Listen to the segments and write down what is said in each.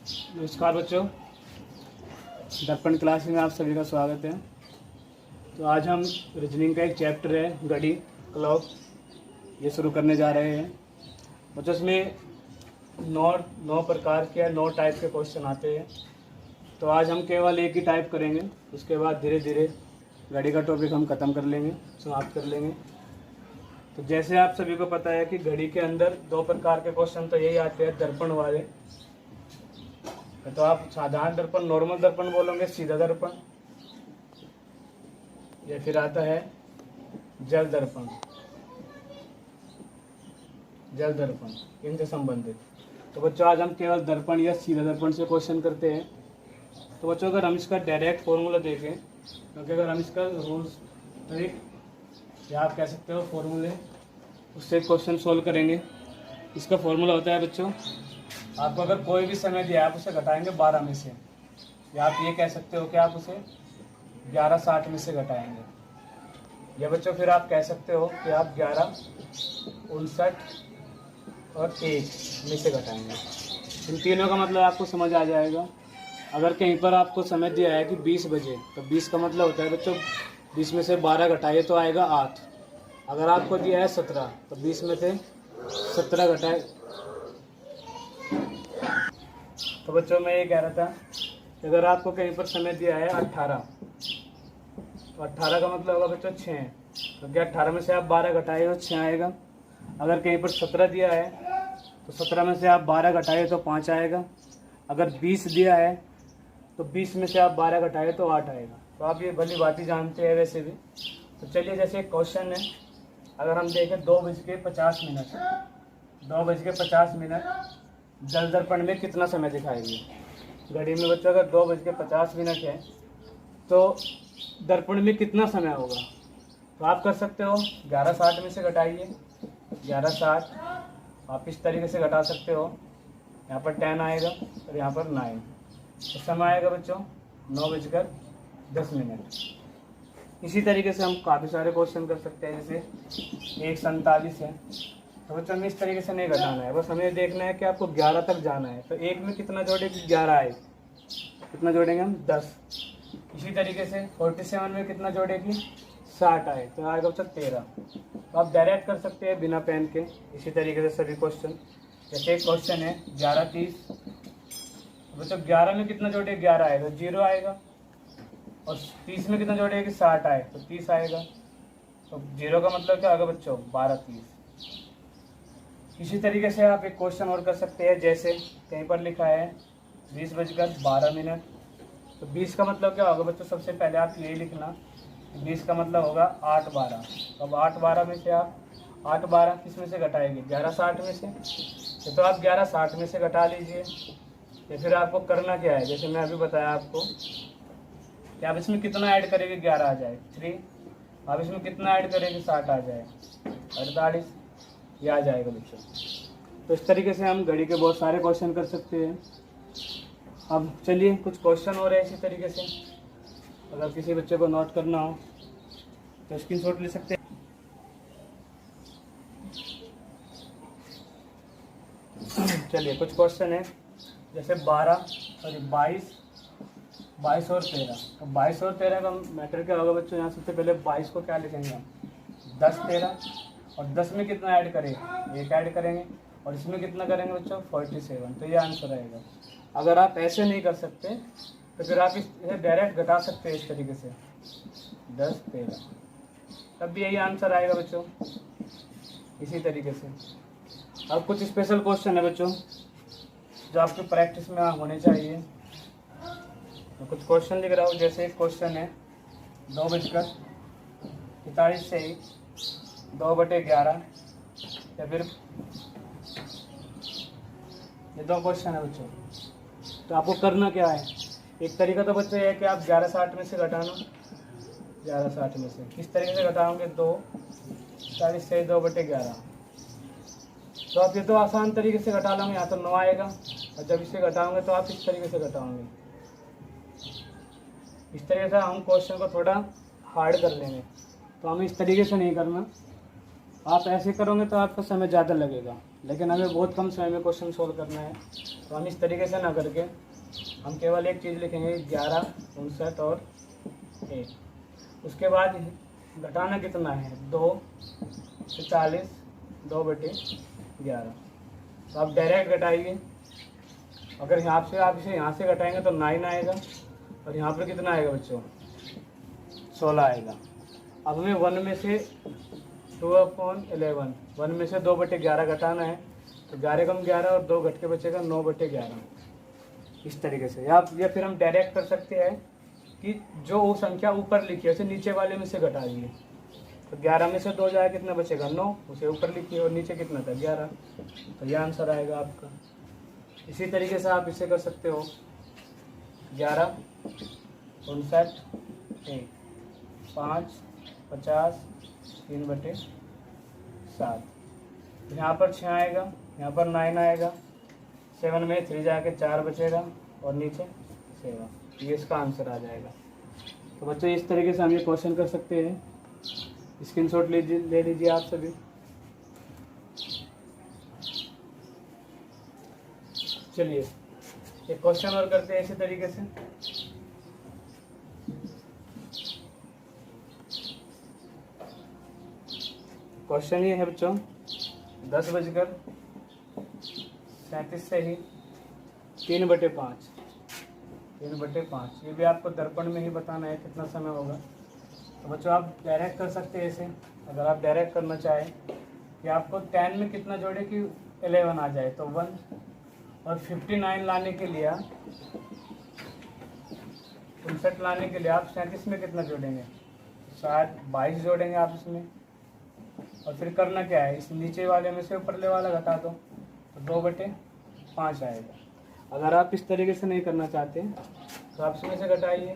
नमस्कार बच्चों, दर्पण क्लास में आप सभी का स्वागत है। तो आज हम रीजनिंग का एक चैप्टर है घड़ी क्लॉक, ये शुरू करने जा रहे हैं। बच्चों इसमें नौ प्रकार के 9 टाइप के क्वेश्चन आते हैं। तो आज हम केवल एक ही टाइप करेंगे, उसके बाद धीरे धीरे घड़ी का टॉपिक हम ख़त्म कर लेंगे, समाप्त कर लेंगे। तो जैसे आप सभी को पता है कि घड़ी के अंदर 2 प्रकार के क्वेश्चन तो यही आते हैं, दर्पण वाले। तो आप साधारण दर्पण, नॉर्मल दर्पण बोलोगे, सीधा दर्पण, या फिर आता है जल दर्पण, जल दर्पण, इनसे संबंधित। तो बच्चों आज हम केवल दर्पण या सीधा दर्पण से क्वेश्चन करते हैं। तो बच्चों अगर हम इसका डायरेक्ट फॉर्मूला देखें, क्योंकि अगर हम इसका रूल्स ट्रिक या आप कह सकते हो फॉर्मूले, उससे क्वेश्चन सोल्व करेंगे। इसका फॉर्मूला होता है बच्चों, आपको अगर कोई भी समय दिया आप उसे घटाएंगे 12 में से, या आप ये कह सकते हो कि आप उसे 11:60 में से घटाएंगे, या बच्चों फिर आप कह सकते हो कि आप 11:59 और 1 में से घटाएंगे। इन तीनों का मतलब आपको समझ आ जाएगा। अगर कहीं पर आपको समय दिया है कि 20 बजे, तो 20 का मतलब होता है बच्चों 20 में से 12 घटाइए तो आएगा 8। अगर आपको दिया है 17, तो 20 में से 17 घटाए। तो बच्चों मैं ये कह रहा था कि अगर आपको कहीं पर समय दिया है 18, तो 18 का मतलब होगा बच्चों 6, तो क्या 18 में से आप 12 घटाए तो 6 आएगा। अगर कहीं पर 17 दिया है तो 17 में से आप 12 घटाए तो 5 आएगा। अगर 20 दिया है तो 20 में से आप 12 घटाए तो 8 आएगा। तो आप ये भली बात ही जानते हैं वैसे भी। तो चलिए जैसे एक क्वेश्चन है, अगर हम देखें 2:50, 2:50 जल दर्पण में कितना समय दिखाएगी घड़ी में। बच्चों अगर 2:50 है तो दर्पण में कितना समय होगा, तो आप कर सकते हो 11:60 में से घटाइए, 11:60 आप इस तरीके से घटा सकते हो। यहाँ पर 10 आएगा और यहाँ पर 9, तो समय आएगा बच्चों 9:10। इसी तरीके से हम काफ़ी सारे क्वेश्चन कर सकते हैं। जैसे 1:47 है, तो बच्चों हमें इस तरीके से नहीं घटाना है, बस हमें देखना है कि आपको 11 तक जाना है। तो 1 में कितना जोड़ेगी, 11 आए, कितना जोड़ेंगे हम 10। इसी तरीके से 47 में कितना जोड़ेगी, 60 आए, तो आएगा बच्चों 13। तो आप डायरेक्ट कर सकते हैं बिना पेन के। इसी तरीके से सभी क्वेश्चन, जैसे एक क्वेश्चन है 11:30, बच्चों 11 में कितना जोड़ेगी, 11 आएगा, 0 आएगा। और 30 में कितना जोड़ेगी, 60 आए, तो 30 आएगा। तो 0 का मतलब क्या आएगा बच्चों, 12:30। इसी तरीके से आप एक क्वेश्चन और कर सकते हैं। जैसे कहीं पर लिखा है 20:12, तो 20 का मतलब क्या होगा बच्चों, सबसे पहले आप यही लिखना, 20 का मतलब होगा 8:12। अब 8:12 में से आप 8:12 किस में से घटाएंगे, 11:60 में से। तो आप 11:60 में से घटा लीजिए। या फिर आपको करना क्या है, जैसे मैं अभी बताया आपको कि आप इसमें कितना ऐड करेंगे, 11 आ जाए 3, आप इसमें कितना ऐड करेंगे, 60 आ जाए 48, ये आ जाएगा बच्चों। तो इस तरीके से हम घड़ी के बहुत सारे क्वेश्चन कर सकते हैं। अब चलिए कुछ क्वेश्चन हो रहे हैं इसी तरीके से, अगर किसी बच्चे को नोट करना हो तो स्क्रीनशॉट ले सकते हैं। चलिए कुछ क्वेश्चन है, जैसे 22 और 13। तो 22 और 13 का मैटर क्या होगा बच्चों, यहाँ सबसे पहले 22 को क्या लिखेंगे हम, 10, 13, और 10 में कितना ऐड करेंगे, 1 ऐड करेंगे, और इसमें कितना करेंगे बच्चों, 47। तो ये आंसर आएगा। अगर आप ऐसे नहीं कर सकते तो फिर आप इसे डायरेक्ट घटा सकते हैं इस तरीके से, 10, 13, तब भी यही आंसर आएगा बच्चों। इसी तरीके से अब कुछ स्पेशल क्वेश्चन है बच्चों जो आपकी प्रैक्टिस में होने चाहिए। तो कुछ क्वेश्चन लिख रहा हूँ। जैसे एक क्वेश्चन है 2:45 से 2/11, या फिर ये 2 क्वेश्चन है बच्चों। तो आपको करना क्या है, एक तरीका तो बच्चों ये है कि आप 11:60 में से घटाना, 11:60 में से किस तरीके से घटाओगे, 2:40 से 2/11। तो आप ये तो आसान तरीके से घटा लोगे, यहाँ तो 9 आएगा, और जब इसे घटाओगे तो आप इस तरीके से घटाओगे। इस तरीके से हम क्वेश्चन को थोड़ा हार्ड कर लेंगे। तो हमें इस तरीके से नहीं करना, आप ऐसे करोगे तो आपका समय ज़्यादा लगेगा, लेकिन हमें बहुत कम समय में क्वेश्चन सोल्व करना है। तो हम इस तरीके से ना करके हम केवल एक चीज़ लिखेंगे 11, 59 और 1। उसके बाद घटाना कितना है 2 से 40, 2/11। तो आप डायरेक्ट घटाइए। अगर यहाँ से आप इसे यहाँ से घटाएंगे तो 9 आएगा, और यहाँ पर कितना आएगा बच्चों 16 आएगा। अब हमें 1 में से 2/11, 1 में से 2/11 घटाना है, तो 11 कम 11 और 2 घट के बचेगा 9/11। इस तरीके से या फिर हम डायरेक्ट कर सकते हैं कि जो वो संख्या ऊपर लिखी है उसे नीचे वाले में से घटा दिए। तो 11 में से 2 जाए कितना बचेगा 9, उसे ऊपर लिखिए और नीचे कितना था 11। तो यह आंसर आएगा आपका। इसी तरीके से आप इसे कर सकते हो 11, 59, 1, 5, 50, 3/7। यहाँ पर 6 आएगा, यहाँ पर 9 आएगा, 7 में 3 जाके 4 बचेगा और नीचे 7। ये इसका आंसर आ जाएगा। तो बच्चों इस तरीके से हम ये क्वेश्चन कर सकते हैं। स्क्रीनशॉट ले लीजिए आप सभी। चलिए एक क्वेश्चन और करते हैं इसी तरीके से। क्वेश्चन ये है बच्चों 10:37 से ही 3/5। 3/5 ये भी आपको दर्पण में ही बताना है कितना समय होगा। तो बच्चों आप डायरेक्ट कर सकते हैं इसे। अगर आप डायरेक्ट करना चाहें कि आपको 10 में कितना जोड़े कि 11 आ जाए, तो 1, और 59 लाने के लिए 59 लाने के लिए आप 37 में कितना जोड़ेंगे, शायद 22 जोड़ेंगे आप इसमें। और फिर करना क्या है, इस नीचे वाले में से ऊपरले वाला घटा दो, तो 2/5 आएगा। अगर आप इस तरीके से नहीं करना चाहते तो आप इसमें से घटाइए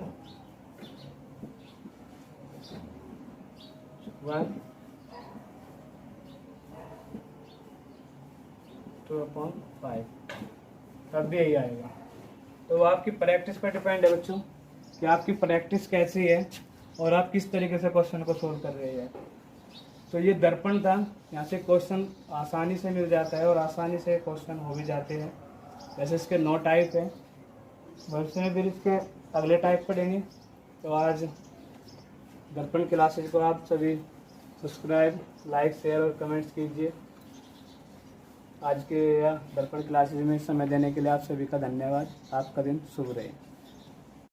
1, 2/5, तब भी यही आएगा। तो आपकी प्रैक्टिस पर डिपेंड है बच्चों कि आपकी प्रैक्टिस कैसी है और आप किस तरीके से क्वेश्चन को सोल्व कर रहे हैं। तो ये दर्पण था, यहाँ से क्वेश्चन आसानी से मिल जाता है और आसानी से क्वेश्चन हो भी जाते हैं। वैसे इसके 9 टाइप हैं, भविष्य में फिर इसके अगले टाइप पढ़ेंगे। तो आज दर्पण क्लासेज को आप सभी सब्सक्राइब, लाइक, शेयर और कमेंट्स कीजिए। आज के दर्पण क्लासेज में समय देने के लिए आप सभी का धन्यवाद। आपका दिन शुभ रहे।